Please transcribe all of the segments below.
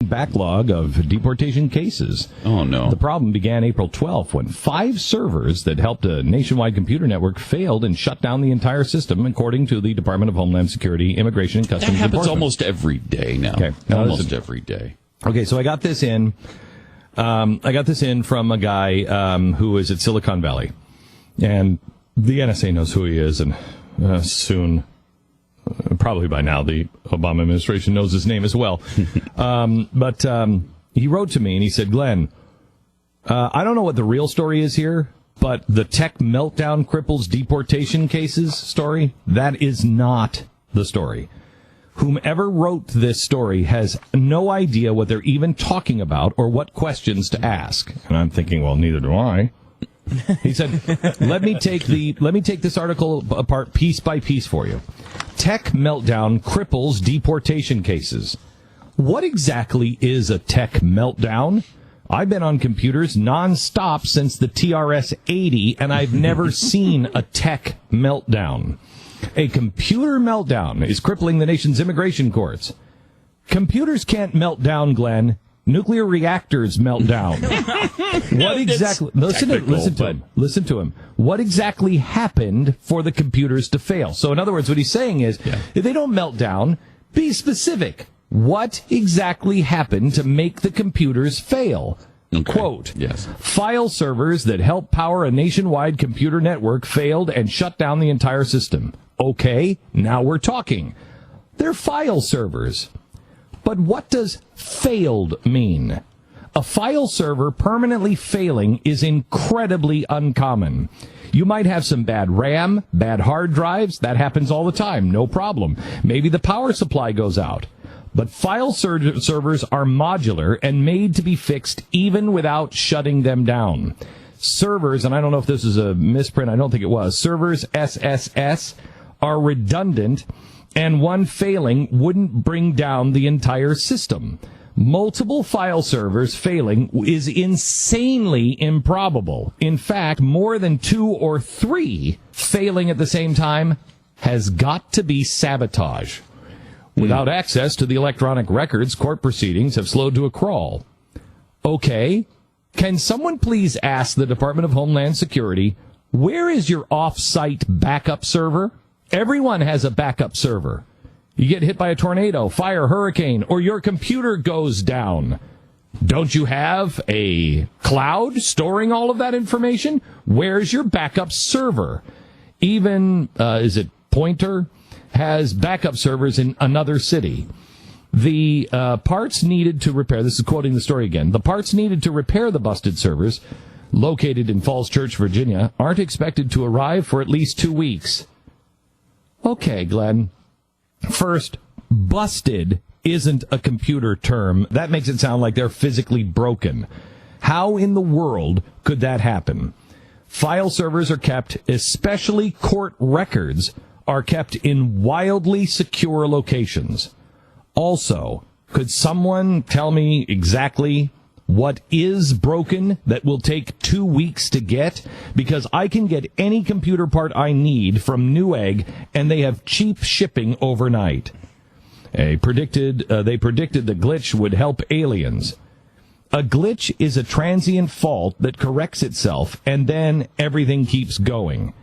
backlog of deportation cases. Oh, no. The problem began April 12th when 5 servers that helped a nationwide computer network failed and shut down the entire system, according to the Department of Homeland Security, Immigration and Customs That happens Enforcement. almost every day now. Okay. Almost every day. Okay, so I got this in. From a guy who is at Silicon Valley. And the NSA knows who he is, and soon, probably by now, the Obama administration knows his name as well. But he wrote to me, and he said, Glenn, I don't know what the real story is here, but the tech meltdown cripples deportation cases story, that is not the story. Whomever wrote this story has no idea what they're even talking about or what questions to ask. And I'm thinking, well, neither do I. He said, let me take this article apart piece by piece for you. Tech meltdown cripples deportation cases. What exactly is a tech meltdown? I've been on computers nonstop since the TRS-80, and I've never seen a tech meltdown. A computer meltdown is crippling the nation's immigration courts. Computers can't melt down, Glenn. Nuclear reactors melt down. What exactly? Listen to him. What exactly happened for the computers to fail? So, in other words, what he's saying is, if they don't melt down, be specific. What exactly happened to make the computers fail? Okay. Quote, yes. File servers that help power a nationwide computer network failed and shut down the entire system. Okay, now we're talking. They're file servers. But what does failed mean? A file server permanently failing is incredibly uncommon. You might have some bad RAM, bad hard drives. That happens all the time. No problem. Maybe the power supply goes out. But file servers are modular and made to be fixed even without shutting them down. Servers, and I don't know if this is a misprint, I don't think it was, servers, SSS, are redundant, and one failing wouldn't bring down the entire system. Multiple file servers failing is insanely improbable. In fact, more than 2 or 3 failing at the same time has got to be sabotage. Without access to the electronic records, court proceedings have slowed to a crawl. Okay, can someone please ask the Department of Homeland Security, where is your off-site backup server? Everyone has a backup server. You get hit by a tornado, fire, hurricane, or your computer goes down. Don't you have a cloud storing all of that information? Where's your backup server? Even, Pointer has backup servers in another city. The parts needed to repair, this is quoting the story again, the parts needed to repair the busted servers located in Falls Church, Virginia, aren't expected to arrive for at least 2 weeks. Okay, Glenn. First, busted isn't a computer term. That makes it sound like they're physically broken. How in the world could that happen? File servers are kept, especially court records, are kept in wildly secure locations. Also, could someone tell me exactly what is broken that will take 2 weeks to get? Because I can get any computer part I need from Newegg, and they have cheap shipping overnight. They predicted the glitch would help aliens. A glitch is a transient fault that corrects itself, and then everything keeps going.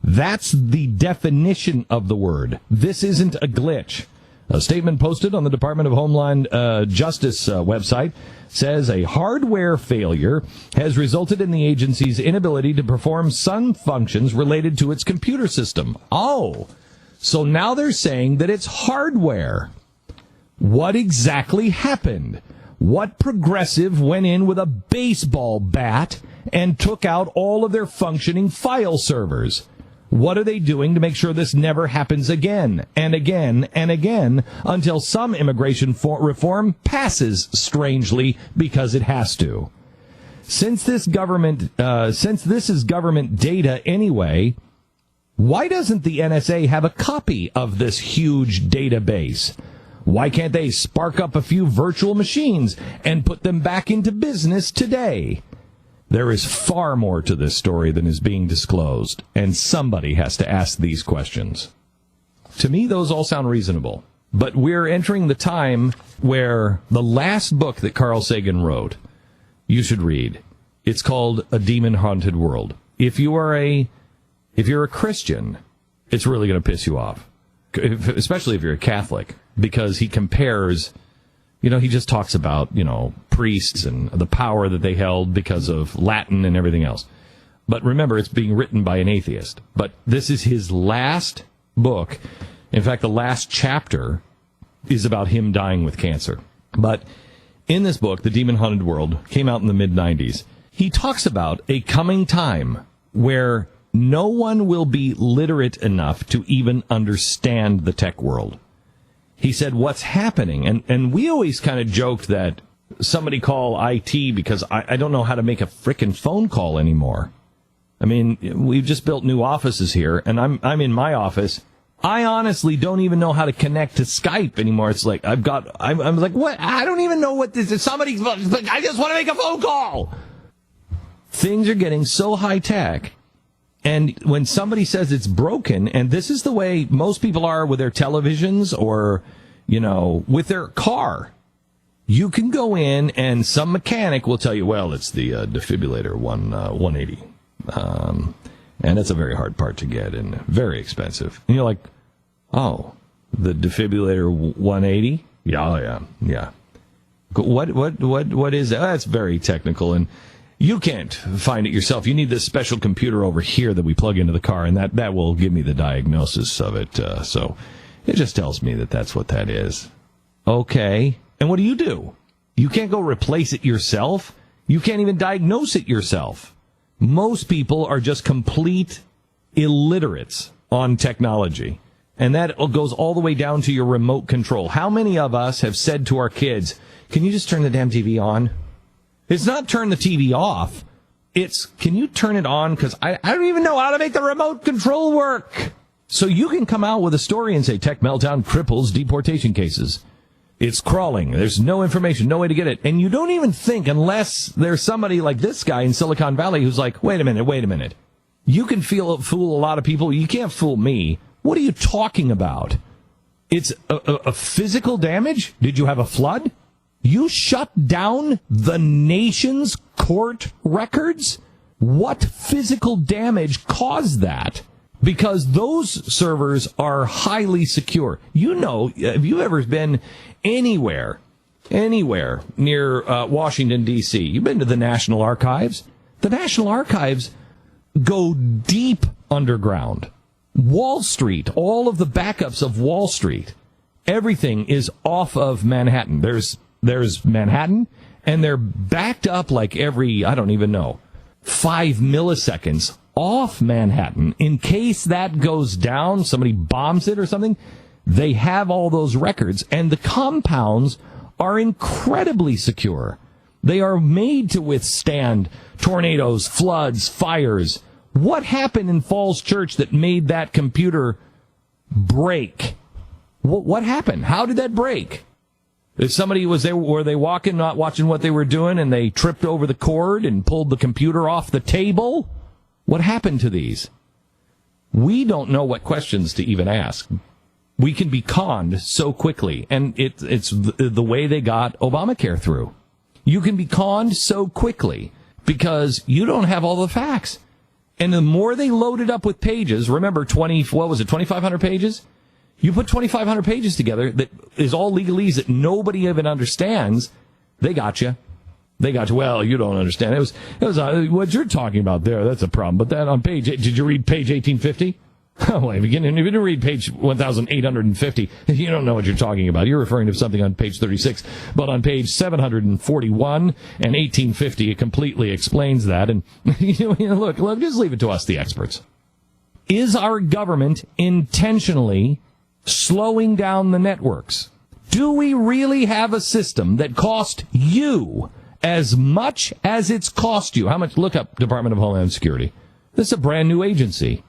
That's the definition of the word. This isn't a glitch. A statement posted on the Department of Homeland Justice website says a hardware failure has resulted in the agency's inability to perform some functions related to its computer system. Oh, so now they're saying that it's hardware. What exactly happened? What progressive went in with a baseball bat and took out all of their functioning file servers? What are they doing to make sure this never happens again and again and again until some immigration reform passes, strangely, because it has to? Since this is government data anyway, why doesn't the NSA have a copy of this huge database? Why can't they spark up a few virtual machines and put them back into business today? There is far more to this story than is being disclosed, and somebody has to ask these questions. To me, those all sound reasonable. But we're entering the time where the last book that Carl Sagan wrote, you should read. It's called A Demon-Haunted World. If you're a Christian, it's really going to piss you off, especially if you're a Catholic, because he compares, he just talks about, priests and the power that they held because of Latin and everything else. But remember, it's being written by an atheist. But this is his last book. In fact, the last chapter is about him dying with cancer. But in this book, The Demon-Haunted World, came out in the mid-90s. He talks about a coming time where no one will be literate enough to even understand the tech world. He said, what's happening, and we always kind of joked that somebody call IT because I don't know how to make a frickin' phone call anymore. I mean, we've just built new offices here, and I'm in my office. I honestly don't even know how to connect to Skype anymore. It's like, I'm like, what? I don't even know what this is. I just want to make a phone call. Things are getting so high tech. And when somebody says it's broken, and this is the way most people are with their televisions or, with their car, you can go in and some mechanic will tell you, well, it's the defibrillator 180. And it's a very hard part to get and very expensive. And you're like, oh, the defibrillator 180? Yeah. What is that? That's very technical, and you can't find it yourself. You need this special computer over here that we plug into the car, and that will give me the diagnosis of it. So it just tells me that that's what that is. Okay. And what do? You can't go replace it yourself. You can't even diagnose it yourself. Most people are just complete illiterates on technology. And that goes all the way down to your remote control. How many of us have said to our kids, can you just turn the damn TV on? It's not turn the TV off. It's, can you turn it on? Because I don't even know how to make the remote control work. So you can come out with a story and say, tech meltdown cripples deportation cases. It's crawling. There's no information, no way to get it. And you don't even think, unless there's somebody like this guy in Silicon Valley who's like, wait a minute. You can fool a lot of people. You can't fool me. What are you talking about? It's a physical damage? Did you have a flood? You shut down the nation's court records? What physical damage caused that? Because those servers are highly secure. Have you ever been anywhere near Washington, D.C.? You've been to the National Archives? The National Archives go deep underground. Wall Street, all of the backups of Wall Street, everything is off of Manhattan. There's Manhattan, and they're backed up like every, 5 milliseconds off Manhattan. In case that goes down, somebody bombs it or something, they have all those records, and the compounds are incredibly secure. They are made to withstand tornadoes, floods, fires. What happened in Falls Church that made that computer break? What happened? How did that break? If somebody was there, were they walking, not watching what they were doing, and they tripped over the cord and pulled the computer off the table? What happened to these? We don't know what questions to even ask. We can be conned so quickly, and it's the way they got Obamacare through. You can be conned so quickly because you don't have all the facts. And the more they load it up with pages, remember 2,500 pages? You put 2,500 pages together that is all legalese that nobody even understands, they got you. Well, you don't understand. It was what you're talking about there. That's a problem. But that on page, did you read page 1850? Oh, if you didn't read page 1,850, you don't know what you're talking about. You're referring to something on page 36. But on page 741 and 1850, it completely explains that. And look, just leave it to us, the experts. Is our government intentionally slowing down the networks? Do we really have a system that cost you as much as it's cost you? How much? Look up Department of Homeland Security. This is a brand new agency.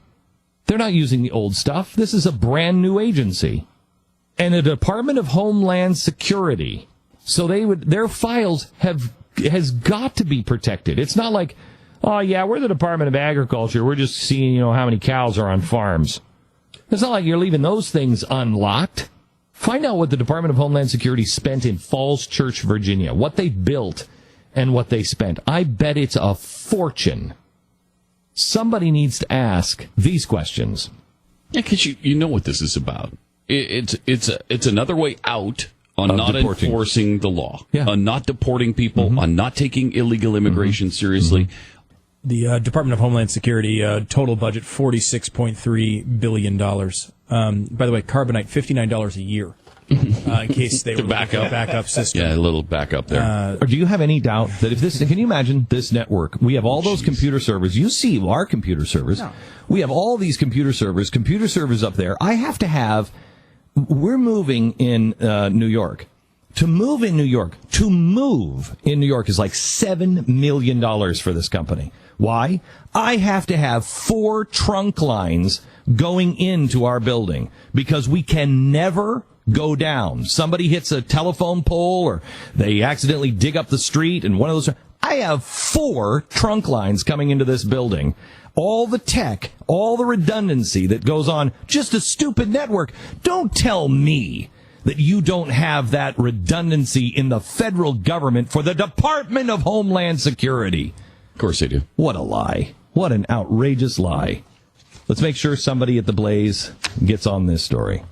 They're not using the old stuff. This is a brand new agency. And a Department of Homeland Security. So their files has got to be protected. It's not like, oh yeah, we're the Department of Agriculture. We're just seeing, how many cows are on farms. It's not like you're leaving those things unlocked. Find out what the Department of Homeland Security spent in Falls Church, Virginia, what they built and what they spent. I bet it's a fortune. Somebody needs to ask these questions. Yeah, because you know what this is about. It's another way out on not deporting. Enforcing the law, Yeah. on not deporting people, on not taking illegal immigration seriously. The Department of Homeland Security total budget $46.3 billion. By the way, Carbonite $59 a year in case they were back looking for up. a backup system. Yeah, a little backup there. Or do you have any doubt that if this, can you imagine this network? We have all those computer servers. You see our computer servers. No. We have all these computer servers up there. I have to have, we're moving in New York. To move in New York is like $7 million for this company. Why? I have to have 4 trunk lines going into our building because we can never go down. Somebody hits a telephone pole or they accidentally dig up the street and one of those. I have 4 trunk lines coming into this building. All the tech, all the redundancy that goes on, just a stupid network. Don't tell me that you don't have that redundancy in the federal government for the Department of Homeland Security. Of course they do. What a lie. What an outrageous lie. Let's make sure somebody at the Blaze gets on this story.